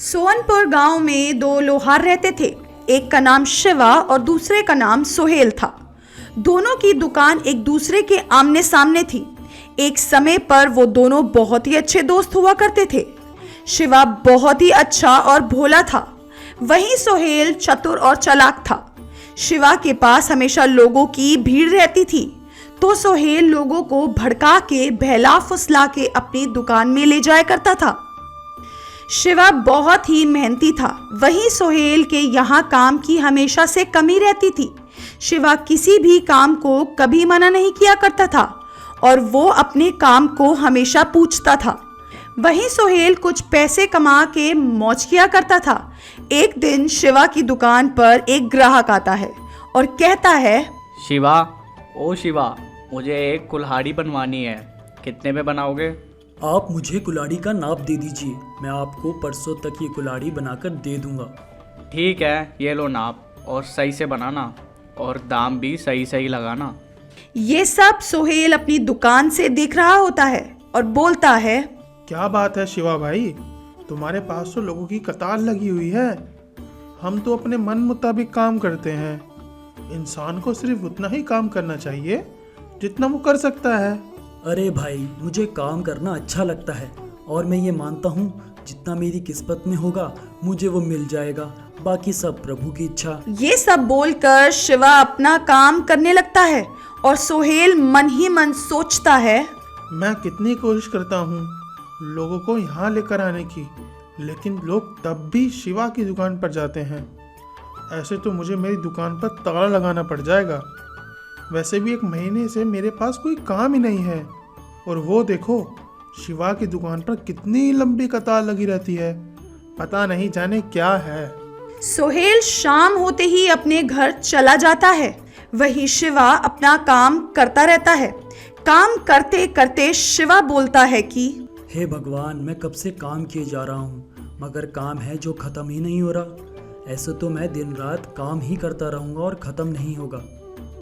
सोनपुर गांव में दो लोहार रहते थे। एक का नाम शिवा और दूसरे का नाम सोहेल था। दोनों की दुकान एक दूसरे के आमने सामने थी। एक समय पर वो दोनों बहुत ही अच्छे दोस्त हुआ करते थे। शिवा बहुत ही अच्छा और भोला था, वहीं सोहेल चतुर और चालाक था। शिवा के पास हमेशा लोगों की भीड़ रहती थी, तो सोहेल लोगों को भड़का के बहला फुसला के अपनी दुकान में ले जाया करता था। शिवा बहुत ही मेहनती था, वहीं सोहेल के यहाँ काम की हमेशा से कमी रहती थी। शिवा किसी भी काम को कभी मना नहीं किया करता था और वो अपने काम को हमेशा पूछता था। वहीं सोहेल कुछ पैसे कमा के मौज किया करता था। एक दिन शिवा की दुकान पर एक ग्राहक आता है और कहता है, शिवा, ओ शिवा, मुझे एक कुल्हाड़ी बनवानी है, कितने में बनाओगे? आप मुझे कुल्हाड़ी का नाप दे दीजिए, मैं आपको परसों तक ये कुल्हाड़ी बनाकर दे दूंगा। ठीक है, ये लो नाप, और सही से बनाना और दाम भी सही सही लगाना। ये सब सोहेल अपनी दुकान से देख रहा होता है और बोलता है, क्या बात है शिवा भाई, तुम्हारे पास तो लोगों की कतार लगी हुई है। हम तो अपने मन मुताबिक काम करते हैं। इंसान को सिर्फ उतना ही काम करना चाहिए जितना वो कर सकता है। अरे भाई, मुझे काम करना अच्छा लगता है और मैं ये मानता हूँ जितना मेरी किस्मत में होगा मुझे वो मिल जाएगा, बाकी सब प्रभु की इच्छा। ये सब बोलकर शिवा अपना काम करने लगता है और सोहेल मन ही मन सोचता है, मैं कितनी कोशिश करता हूँ लोगों को यहाँ लेकर आने की, लेकिन लोग तब भी शिवा की दुकान पर जाते हैं। ऐसे तो मुझे मेरी दुकान पर ताला लगाना पड़ जाएगा। वैसे भी एक महीने से मेरे पास कोई काम ही नहीं है, और वो देखो शिवा की दुकान पर कितनी लंबी कतार लगी रहती है, पता नहीं जाने क्या है। सोहेल शाम होते ही अपने घर चला जाता है। वहीं शिवा अपना काम करता रहता है। काम करते करते शिवा बोलता है कि हे भगवान, मैं कब से काम किए जा रहा हूँ, मगर काम है जो ख़त्म ही नहीं हो रहा। ऐसे तो मैं दिन रात काम ही करता रहूँगा और ख़त्म नहीं होगा।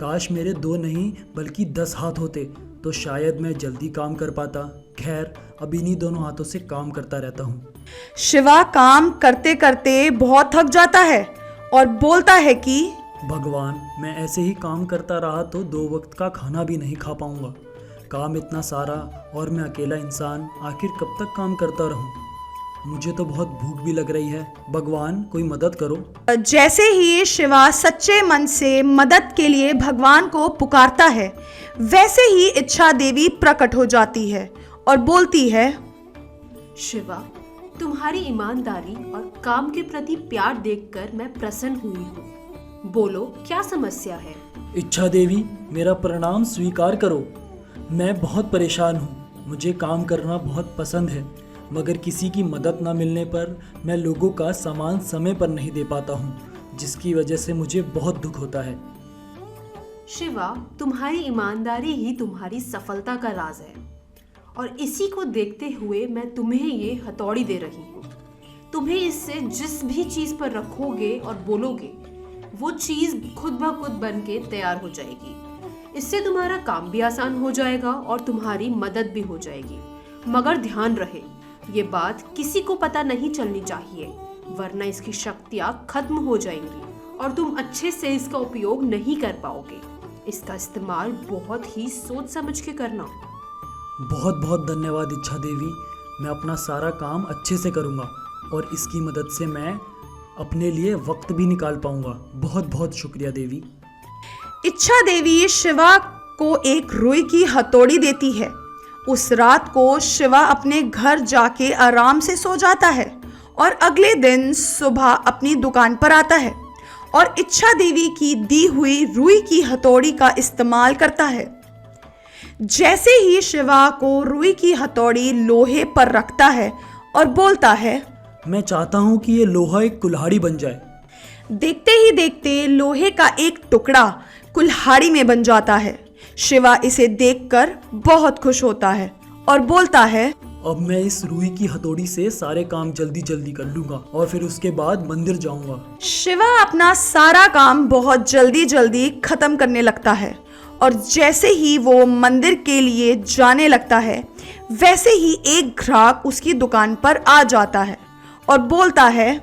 काश मेरे 2 नहीं बल्कि 10 हाथ होते तो शायद मैं जल्दी काम कर पाता। खैर, अब इन्हीं दोनों हाथों से काम करता रहता हूँ। शिवा काम करते करते बहुत थक जाता है और बोलता है कि भगवान, मैं ऐसे ही काम करता रहा तो 2 वक्त का खाना भी नहीं खा पाऊँगा। काम इतना सारा और मैं अकेला इंसान, आखिर कब तक काम करता रहूँ? मुझे तो बहुत भूख भी लग रही है। भगवान, कोई मदद करो। जैसे ही शिवा सच्चे मन से मदद के लिए भगवान को पुकारता है, वैसे ही इच्छा देवी प्रकट हो जाती है और बोलती है, शिवा, तुम्हारी ईमानदारी और काम के प्रति प्यार देखकर मैं प्रसन्न हुई हूँ। बोलो, क्या समस्या है? इच्छा देवी, मेरा प्रणाम स्वीकार करो। मैं बहुत परेशान हूँ। मुझे काम करना बहुत पसंद है, मगर किसी की मदद ना मिलने पर मैं लोगों का सामान समय पर नहीं दे पाता हूँ, जिसकी वजह से मुझे बहुत दुख होता है। शिवा, तुम्हारी ईमानदारी ही तुम्हारी सफलता का राज है, और इसी को देखते हुए मैं तुम्हें ये हथौड़ी दे रही हूँ। तुम्हें इससे जिस भी चीज पर रखोगे और बोलोगे, वो चीज खुद ब खुद बन के तैयार हो जाएगी। इससे तुम्हारा काम भी आसान हो जाएगा और तुम्हारी मदद भी हो जाएगी। मगर ध्यान रहे, ये बात किसी को पता नहीं चलनी चाहिए, वरना इसकी शक्तियाँ खत्म हो जाएंगी और तुम अच्छे से इसका उपयोग नहीं कर पाओगे। इसका इस्तेमाल बहुत ही सोच समझ के करना। बहुत बहुत धन्यवाद इच्छा देवी। मैं अपना सारा काम अच्छे से करूँगा और इसकी मदद से मैं अपने लिए वक्त भी निकाल पाऊँगा। बहुत बहुत शुक्रिया देवी। इच्छा देवी शिवा को एक रुई की हथौड़ी देती है। उस रात को शिवा अपने घर जाके आराम से सो जाता है और अगले दिन सुबह अपनी दुकान पर आता है और इच्छा देवी की दी हुई रुई की हथौड़ी का इस्तेमाल करता है। जैसे ही शिवा को रुई की हथौड़ी लोहे पर रखता है और बोलता है, मैं चाहता हूँ कि ये लोहा एक कुल्हाड़ी बन जाए। देखते ही देखते लोहे का एक टुकड़ा कुल्हाड़ी में बन जाता है। शिवा इसे देखकर बहुत खुश होता है और बोलता है, अब मैं इस रुई की हथौड़ी से सारे काम जल्दी जल्दी कर लूंगा और फिर उसके बाद मंदिर जाऊंगा। शिवा अपना सारा काम बहुत जल्दी जल्दी खत्म करने लगता है और जैसे ही वो मंदिर के लिए जाने लगता है वैसे ही एक ग्राहक उसकी दुकान पर आ जाता है और बोलता है,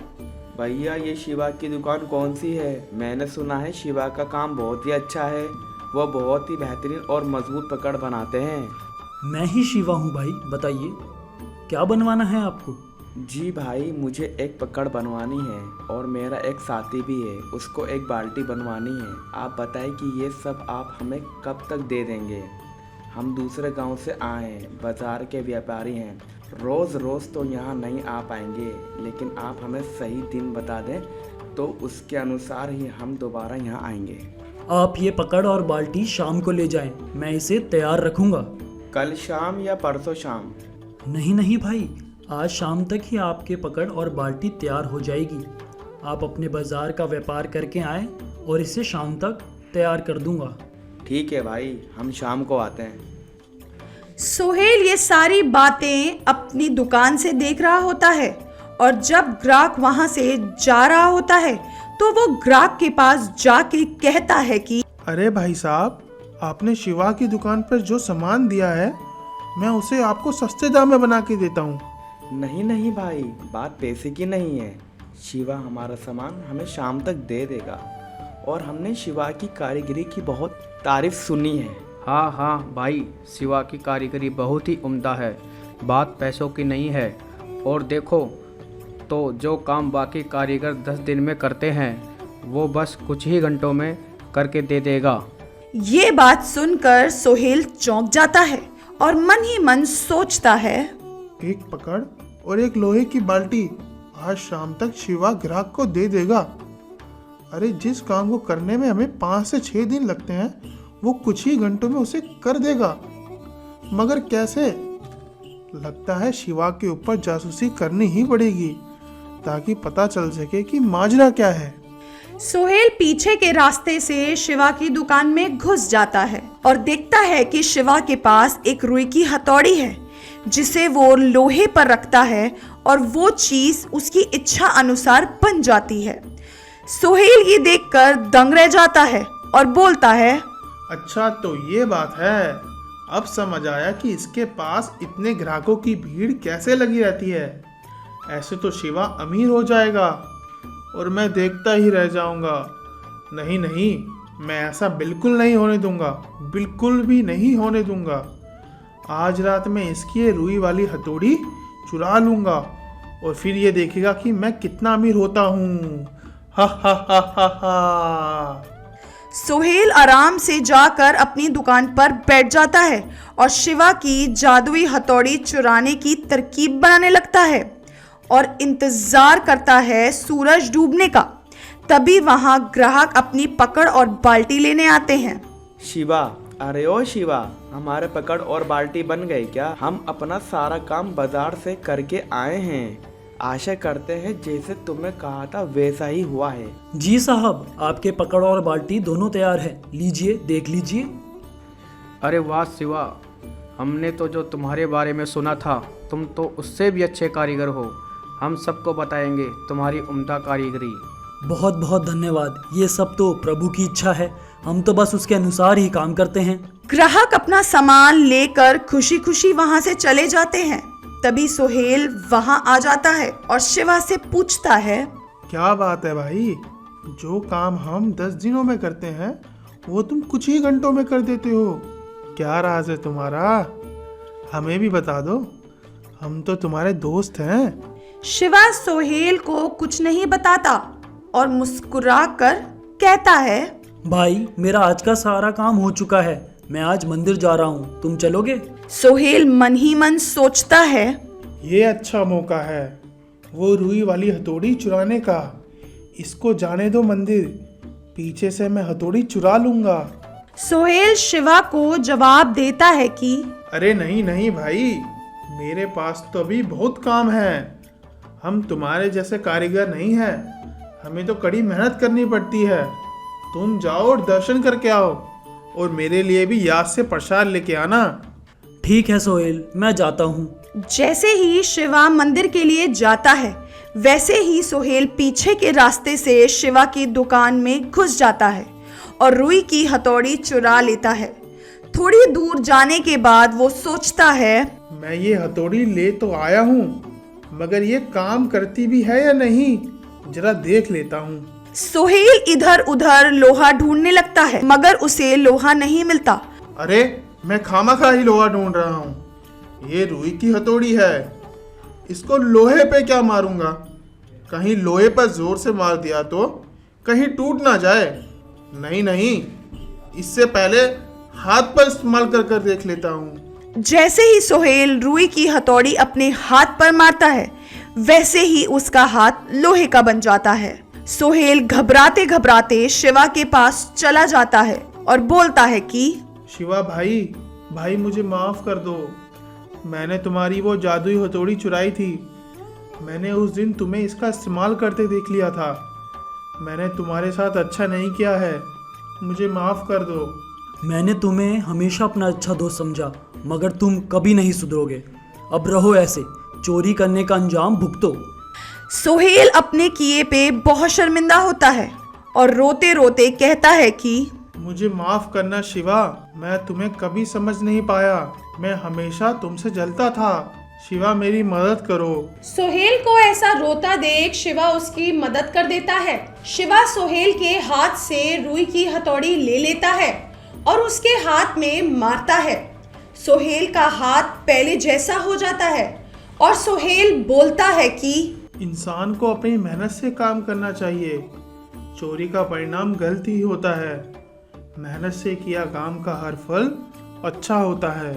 भैया ये शिवा की दुकान कौन सी है? मैंने सुना है शिवा का काम बहुत ही अच्छा है, वो बहुत ही बेहतरीन और मजबूत पकड़ बनाते हैं। मैं ही शिवा हूँ भाई, बताइए क्या बनवाना है आपको? जी भाई, मुझे एक पकड़ बनवानी है और मेरा एक साथी भी है, उसको एक बाल्टी बनवानी है। आप बताइए कि ये सब आप हमें कब तक दे देंगे? हम दूसरे गांव से आए हैं, बाज़ार के व्यापारी हैं, रोज़ रोज़ तो यहाँ नहीं आ पाएंगे, लेकिन आप हमें सही दिन बता दें तो उसके अनुसार ही हम दोबारा यहाँ आएंगे। आप ये पकड़ और बाल्टी शाम को ले जाएं, मैं इसे तैयार रखूँगा। कल शाम या परसों शाम? नहीं नहीं भाई, आज शाम तक ही आपके पकड़ और बाल्टी तैयार हो जाएगी। आप अपने बाज़ार का व्यापार करके आएँ और इसे शाम तक तैयार कर दूँगा। ठीक है भाई, हम शाम को आते हैं। सोहेल ये सारी बातें अपनी दुकान से देख रहा होता है और जब ग्राहक वहां से जा रहा होता है तो वो ग्राहक के पास जाके कहता है कि अरे भाई साहब, आपने शिवा की दुकान पर जो सामान दिया है मैं उसे आपको सस्ते दाम में बना के देता हूँ। नहीं नहीं भाई, बात पैसे की नहीं है। शिवा हमारा सामान हमें शाम तक दे देगा और हमने शिवा की कारीगरी की बहुत तारीफ सुनी है। हाँ हाँ भाई, शिवा की कारीगरी बहुत ही उम्दा है, बात पैसों की नहीं है। और देखो तो जो काम बाकी कारीगर 10 दिन में करते हैं वो बस कुछ ही घंटों में करके दे देगा। ये बात सुनकर सोहेल चौंक जाता है और मन ही मन सोचता है, एक पकड़ और एक लोहे की बाल्टी आज शाम तक शिवा ग्राहक को दे देगा। अरे जिस काम को करने में हमें 5 से 6 दिन लगते हैं वो कुछ ही घंटों में उसे कर देगा। मगर कैसे? लगता है शिवा के ऊपर जासूसी करनी ही पड़ेगी ताकि पता चल सके कि माजरा क्या है। सोहेल पीछे के रास्ते से शिवा की दुकान में घुस जाता है और देखता है कि शिवा के पास एक रुई की हथौड़ी है जिसे वो लोहे पर रखता है और वो चीज उसकी इच्छा अनुसार बन जाती है। सोहेल ये देखकर दंग रह जाता है और बोलता है, अच्छा तो ये बात है, अब समझ आया कि इसके पास इतने ग्राहकों की भीड़ कैसे लगी रहती है। ऐसे तो शिवा अमीर हो जाएगा और मैं देखता ही रह जाऊंगा। नहीं नहीं, मैं ऐसा बिल्कुल नहीं होने दूंगा, बिल्कुल भी नहीं होने दूंगा। आज रात में इसकी ये रुई वाली हथौड़ी चुरा लूंगा और फिर ये देखेगा कि मैं कितना अमीर होता हूँ। हा हा हा हा हा। सोहेल आराम से जाकर अपनी दुकान पर बैठ जाता है और शिवा की जादुई हथौड़ी चुराने की तरकीब बनाने लगता है और इंतजार करता है सूरज डूबने का। तभी वहां ग्राहक अपनी पकड़ और बाल्टी लेने आते हैं। शिवा, अरे ओ शिवा, हमारे पकड़ और बाल्टी बन गई क्या? हम अपना सारा काम बाजार से करके आए हैं। आशा करते हैं जैसे तुमने कहा था वैसा ही हुआ है। जी साहब, आपके पकड़ और बाल्टी दोनों तैयार है, लीजिए देख लीजिए। अरे वाह शिवा, हमने तो जो तुम्हारे बारे में सुना था तुम तो उससे भी अच्छे कारीगर हो। हम सबको बताएंगे तुम्हारी उम्दा कारीगरी। बहुत बहुत धन्यवाद, ये सब तो प्रभु की इच्छा है, हम तो बस उसके अनुसार ही काम करते हैं। ग्राहक अपना सामान लेकर खुशी खुशी वहां से चले जाते हैं। तभी सोहेल वहां आ जाता है और शिवा से पूछता है, क्या बात है भाई, जो काम हम 10 दिनों में करते हैं वो तुम कुछ ही घंटों में कर देते हो। क्या राज है तुम्हारा? हमें भी बता दो, हम तो तुम्हारे दोस्त हैं। शिवा सोहेल को कुछ नहीं बताता और मुस्कुराकर कहता है, भाई मेरा आज का सारा काम हो चुका है, मैं आज मंदिर जा रहा हूँ, तुम चलोगे? सोहेल मन ही मन सोचता है, ये अच्छा मौका है वो रुई वाली हथौड़ी चुराने का। इसको जाने दो मंदिर, पीछे से मैं हथौड़ी चुरा लूंगा। सोहेल शिवा को जवाब देता है कि अरे नहीं नहीं भाई, मेरे पास तो अभी बहुत काम है। हम तुम्हारे जैसे कारीगर नहीं हैं, हमें तो कड़ी मेहनत करनी पड़ती है। तुम जाओ और दर्शन करके आओ और मेरे लिए भी याद से प्रसाद लेके आना। ठीक है सोहेल, मैं जाता हूँ। जैसे ही शिवा मंदिर के लिए जाता है वैसे ही सोहेल पीछे के रास्ते से शिवा की दुकान में घुस जाता है और रुई की हथौड़ी चुरा लेता है। थोड़ी दूर जाने के बाद वो सोचता है, मैं ये हथौड़ी ले तो आया हूँ, मगर ये काम करती भी है या नहीं, जरा देख लेता हूँ। सोहेल इधर उधर लोहा ढूंढने लगता है, मगर उसे लोहा नहीं मिलता। अरे, मैं खामखा ही लोहा ढूंढ रहा हूँ। ये रुई की हथौड़ी है, इसको लोहे पे क्या मारूंगा? कहीं लोहे पर जोर से मार दिया तो कहीं टूट ना जाए। नहीं, इससे पहले हाथ पर इस्तेमाल कर देख लेता हूँ। जैसे ही सोहेल रुई की हथौड़ी अपने हाथ पर मारता है, वैसे ही उसका हाथ लोहे का बन जाता है। सोहेल घबराते घबराते शिवा के पास चला जाता है और बोलता है कि शिवा भाई मुझे माफ कर दो। मैंने तुम्हारी वो जादुई हथौड़ी चुराई थी। मैंने उस दिन तुम्हें इसका इस्तेमाल करते देख लिया था। मैंने तुम्हारे साथ अच्छा नहीं किया है, मुझे माफ कर दो। मैंने तुम्हें हमेशा अपना अच्छा दोस्त समझा, मगर तुम कभी नहीं सुधरोगे। अब रहो ऐसे, चोरी करने का अंजाम भुगतो। सोहेल अपने किए पे बहुत शर्मिंदा होता है और रोते रोते कहता है कि मुझे माफ करना शिवा, मैं तुम्हें कभी समझ नहीं पाया। मैं हमेशा तुमसे जलता था। शिवा, मेरी मदद करो। सोहेल को ऐसा रोता देख शिवा उसकी मदद कर देता है। शिवा सोहेल के हाथ से रुई की हथौड़ी ले लेता है और उसके हाथ में मारता है। सोहेल का हाथ पहले जैसा हो जाता है और सोहेल बोलता है कि इंसान को अपनी मेहनत से काम करना चाहिए। चोरी का परिणाम गलत ही होता है। मेहनत से किया काम का हर फल अच्छा होता है।